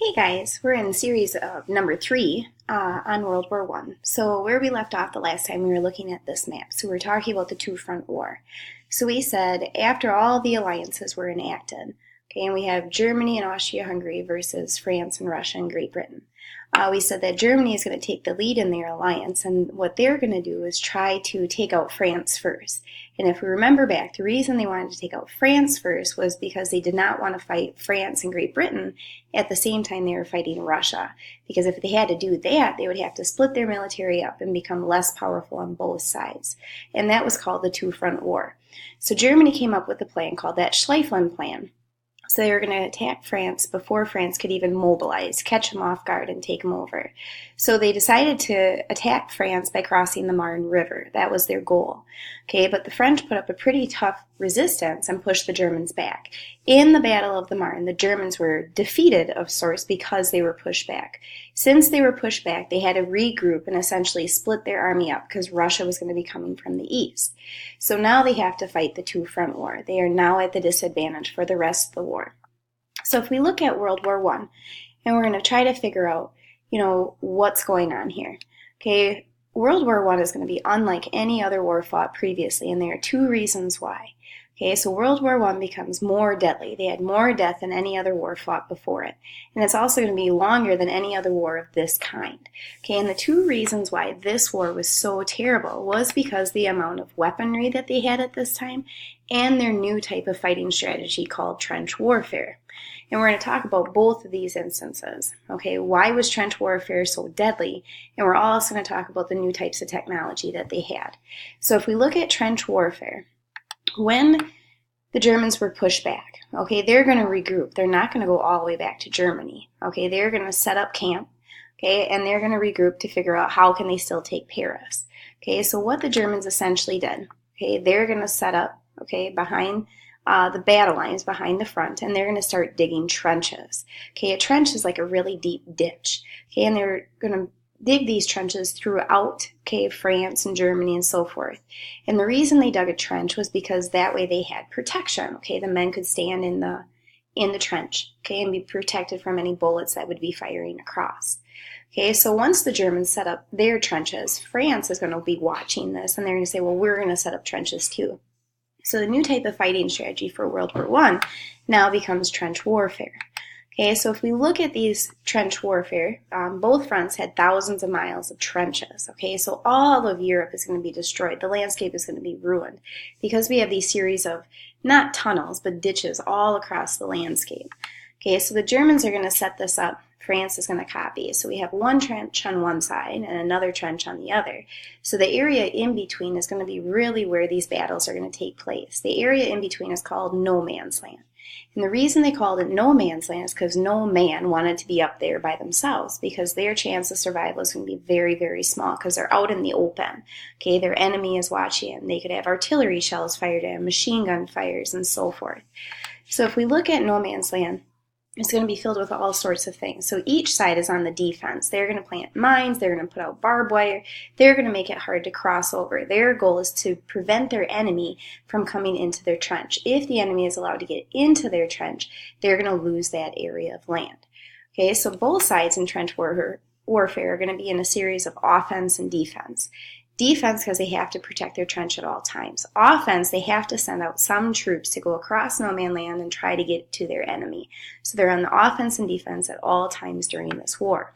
Hey guys, we're in series number 3 on World War One. So where we left off the last time we were looking at this map. So we were talking about the two-front war. So we said after all the alliances were enacted, okay, and we have Germany and Austria-Hungary versus France and Russia and Great Britain. We said that Germany is going to take the lead in their alliance, and what they're going to do is try to take out France first. And if we remember back, the reason they wanted to take out France first was because they did not want to fight France and Great Britain at the same time they were fighting Russia. Because if they had to do that, they would have to split their military up and become less powerful on both sides. And that was called the Two-Front War. So Germany came up with a plan called that Schlieffen Plan. So they were going to attack France before France could even mobilize, catch them off guard, and take them over. So they decided to attack France by crossing the Marne River. That was their goal. Okay, but the French put up a pretty tough resistance and pushed the Germans back. In the Battle of the Marne, the Germans were defeated of sorts because they were pushed back. Since they were pushed back, they had to regroup and essentially split their army up because Russia was going to be coming from the east. So now they have to fight the two-front war. They are now at the disadvantage for the rest of the war. So if we look at World War One, and we're going to try to figure out, what's going on here. Okay, World War One is going to be unlike any other war fought previously, and there are two reasons why. Okay, so World War One becomes more deadly. They had more death than any other war fought before it. And it's also going to be longer than any other war of this kind. Okay, and the two reasons why this war was so terrible was because the amount of weaponry that they had at this time and their new type of fighting strategy called trench warfare. And we're going to talk about both of these instances. Okay, why was trench warfare so deadly? And we're also going to talk about the new types of technology that they had. So if we look at trench warfare, when the Germans were pushed back, okay, they're going to regroup. They're not going to go all the way back to Germany. Okay, they're going to set up camp, okay, and they're going to regroup to figure out how can they still take Paris. Okay, so what the Germans essentially did, okay, they're going to set up, okay, behind the battle lines, behind the front, and they're going to start digging trenches. Okay, a trench is like a really deep ditch. Okay, and they're going to dig these trenches throughout, okay, France and Germany and so forth. And the reason they dug a trench was because that way they had protection. Okay, the men could stand in the trench, okay, and be protected from any bullets that would be firing across. Okay, so once the Germans set up their trenches, France is going to be watching this, and they're going to say, well, we're going to set up trenches too. So the new type of fighting strategy for World War One now becomes trench warfare. Okay, so if we look at these trench warfare, both fronts had thousands of miles of trenches. Okay, so all of Europe is going to be destroyed. The landscape is going to be ruined because we have these series of not tunnels but ditches all across the landscape. Okay, so the Germans are going to set this up. France is going to copy. So we have one trench on one side and another trench on the other. So the area in between is going to be really where these battles are going to take place. The area in between is called no man's land. And the reason they called it no man's land is because no man wanted to be up there by themselves because their chance of survival is going to be very, very small because they're out in the open. Okay, their enemy is watching them. They could have artillery shells fired at them, machine gun fires, and so forth. So if we look at no man's land, it's going to be filled with all sorts of things. So each side is on the defense. They're going to plant mines. They're going to put out barbed wire. They're going to make it hard to cross over. Their goal is to prevent their enemy from coming into their trench. If the enemy is allowed to get into their trench, they're going to lose that area of land. Okay, so both sides in trench warfare are going to be in a series of offense and defense. Defense because they have to protect their trench at all times. Offense, they have to send out some troops to go across no man's land and try to get to their enemy. So they're on the offense and defense at all times during this war.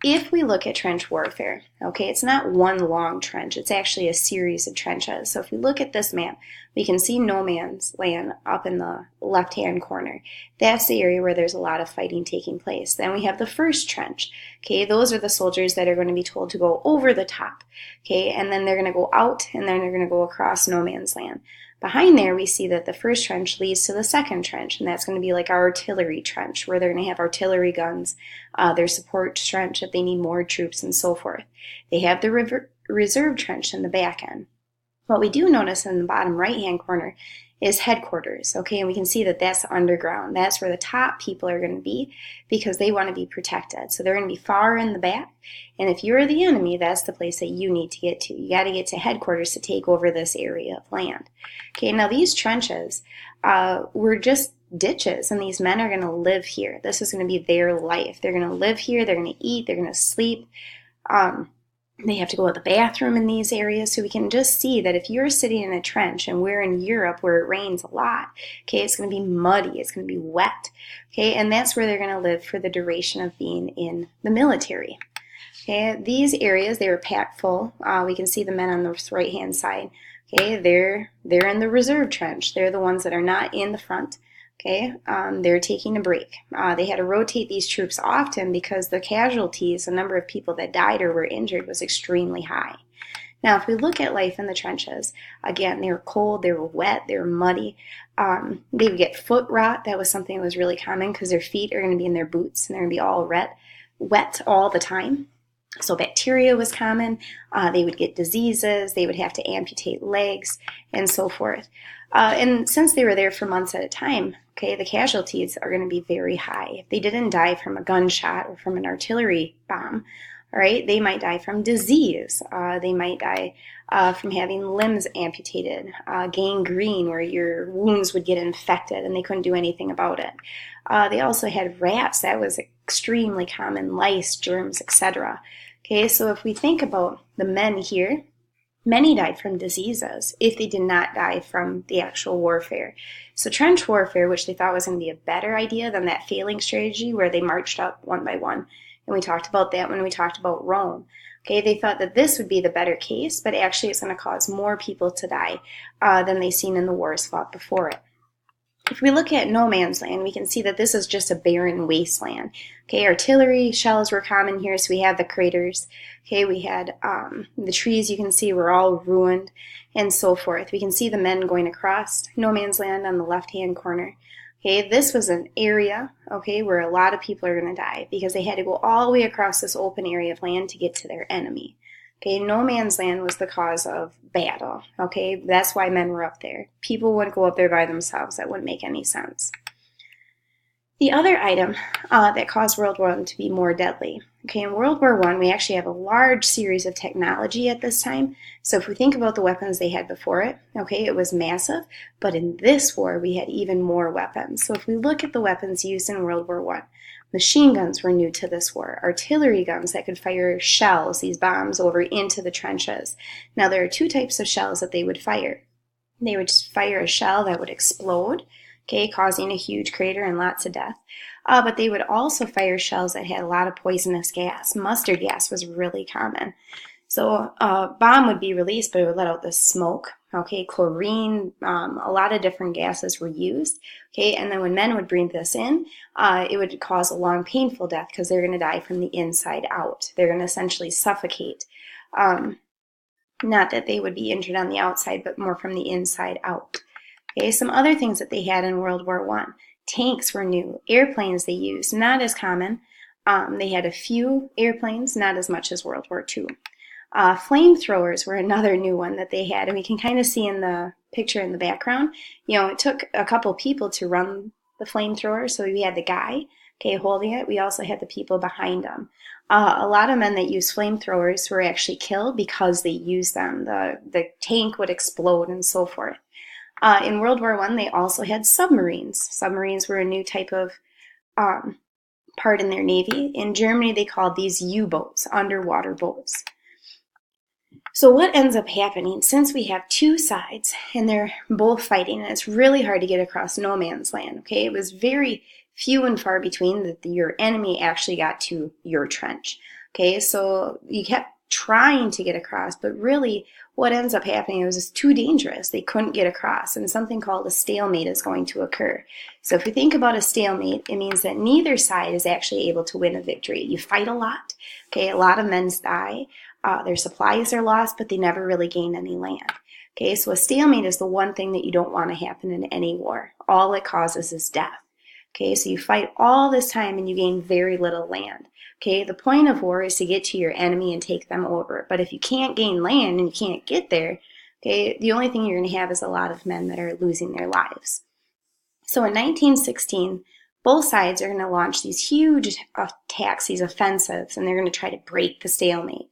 If we look at trench warfare, okay, it's not one long trench. It's actually a series of trenches. So if we look at this map, we can see no man's land up in the left-hand corner. That's the area where there's a lot of fighting taking place. Then we have the first trench. Okay, those are the soldiers that are going to be told to go over the top. Okay, and then they're going to go out, and then they're going to go across no man's land. Behind there, we see that the first trench leads to the second trench, and that's going to be like our artillery trench, where they're going to have artillery guns, their support trench if they need more troops, and so forth. They have the reserve trench in the back end. What we do notice in the bottom right-hand corner is headquarters, okay, and we can see that that's underground. That's where the top people are going to be because they want to be protected. So they're going to be far in the back, and if you're the enemy, that's the place that you need to get to. You got to get to headquarters to take over this area of land. Okay, now these trenches were just ditches, and these men are going to live here. This is going to be their life. They're going to live here. They're going to eat. They're going to sleep. They have to go to the bathroom in these areas. So we can just see that if you're sitting in a trench and we're in Europe where it rains a lot, okay, it's going to be muddy. It's going to be wet. Okay, and that's where they're going to live for the duration of being in the military. Okay, these areas, they were packed full. We can see the men on the right-hand side. Okay, they're in the reserve trench. They're the ones that are not in the front. Okay, they're taking a break. They had to rotate these troops often because the casualties, the number of people that died or were injured, was extremely high. Now, if we look at life in the trenches, again, they were cold, they were wet, they were muddy. They would get foot rot. That was something that was really common because their feet are going to be in their boots and they're going to be all wet all the time. So bacteria was common. They would get diseases. They would have to amputate legs and so forth. And since they were there for months at a time, okay, the casualties are going to be very high. If they didn't die from a gunshot or from an artillery bomb, all right, they might die from disease. They might die from having limbs amputated, gangrene, where your wounds would get infected and they couldn't do anything about it. They also had rats. That was extremely common, lice, germs, etc. Okay, so if we think about the men here, many died from diseases if they did not die from the actual warfare. So trench warfare, which they thought was going to be a better idea than that failing strategy where they marched up one by one, and we talked about that when we talked about Rome. Okay, they thought that this would be the better case, but actually it's going to cause more people to die than they've seen in the wars fought before it. If we look at no man's land, we can see that this is just a barren wasteland. Okay, artillery shells were common here, so we have the craters. Okay, we had the trees you can see were all ruined and so forth. We can see the men going across no man's land on the left-hand corner. Okay, this was an area, okay, where a lot of people are going to die because they had to go all the way across this open area of land to get to their enemy. Okay, no man's land was the cause of battle. Okay, that's why men were up there. People wouldn't go up there by themselves. That wouldn't make any sense. The other item that caused World War I to be more deadly. Okay, in World War I, we actually have a large series of technology at this time. So if we think about the weapons they had before it, okay, it was massive. But in this war, we had even more weapons. So if we look at the weapons used in World War I, machine guns were new to this war. Artillery guns that could fire shells, these bombs, over into the trenches. Now, there are two types of shells that they would fire. They would just fire a shell that would explode, okay, causing a huge crater and lots of death. But they would also fire shells that had a lot of poisonous gas. Mustard gas was really common. So a bomb would be released, but it would let out this smoke. Okay, chlorine, a lot of different gases were used. Okay, and then when men would breathe this in, it would cause a long, painful death because they're going to die from the inside out. They're going to essentially suffocate. Not that they would be injured on the outside, but more from the inside out. Okay, some other things that they had in World War I. Tanks were new. Airplanes they used, not as common. They had a few airplanes, not as much as World War II. Flamethrowers were another new one that they had, and we can kind of see in the picture in the background, it took a couple people to run the flamethrower. So we had the guy, okay, holding it. We also had the people behind him. A lot of men that used flamethrowers were actually killed because they used them. The tank would explode and so forth. In World War I, they also had submarines. Submarines were a new type of part in their navy. In Germany, they called these U-boats, underwater boats. So what ends up happening, since we have two sides and they're both fighting, and it's really hard to get across no man's land, okay? It was very few and far between that your enemy actually got to your trench, okay? So you kept trying to get across, but really what ends up happening is it's too dangerous. They couldn't get across, and something called a stalemate is going to occur. So if we think about a stalemate, it means that neither side is actually able to win a victory. You fight a lot, okay? A lot of men die. Their supplies are lost, but they never really gain any land. Okay, so a stalemate is the one thing that you don't want to happen in any war. All it causes is death. Okay, so you fight all this time and you gain very little land. Okay, the point of war is to get to your enemy and take them over. But if you can't gain land and you can't get there, okay, the only thing you're going to have is a lot of men that are losing their lives. So in 1916, both sides are going to launch these huge attacks, these offensives, and they're going to try to break the stalemate.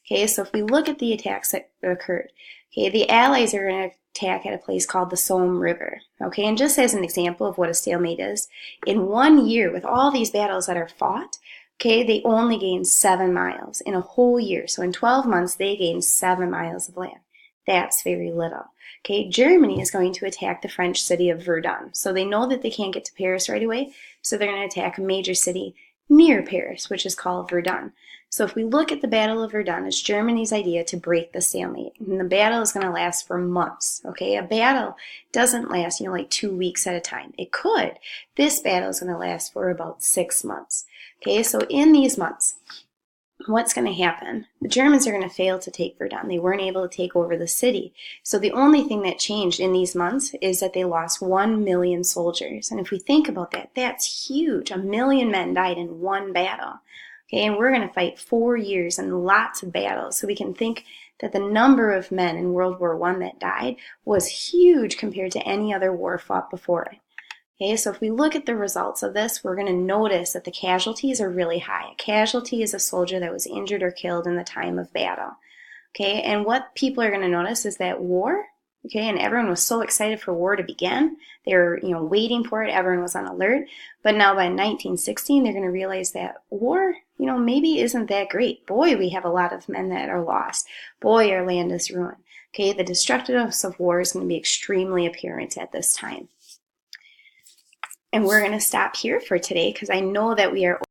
Okay, so if we look at the attacks that occurred, okay, the Allies are going to attack at a place called the Somme River. Okay, and just as an example of what a stalemate is, in 1 year, with all these battles that are fought, okay, they only gained 7 miles in a whole year. So in 12 months, they gained 7 miles of land. That's very little. Okay, Germany is going to attack the French city of Verdun. So they know that they can't get to Paris right away, so they're going to attack a major city near Paris, which is called Verdun. So if we look at the Battle of Verdun, it's Germany's idea to break the stalemate. And the battle is going to last for months. Okay, a battle doesn't last, like 2 weeks at a time. It could. This battle is going to last for about 6 months. Okay, so in these months, what's going to happen? The Germans are going to fail to take Verdun. They weren't able to take over the city. So the only thing that changed in these months is that they lost 1 million soldiers. And if we think about that, that's huge. 1 million men died in one battle. Okay, and we're going to fight 4 years and lots of battles. So we can think that the number of men in World War I that died was huge compared to any other war fought before it. Okay, so if we look at the results of this, we're going to notice that the casualties are really high. A casualty is a soldier that was injured or killed in the time of battle. Okay, and what people are going to notice is that war, okay, and everyone was so excited for war to begin. They were, waiting for it. Everyone was on alert. But now by 1916, they're going to realize that war, maybe isn't that great. Boy, we have a lot of men that are lost. Boy, our land is ruined. Okay, the destructiveness of war is going to be extremely apparent at this time. And we're going to stop here for today because I know that we are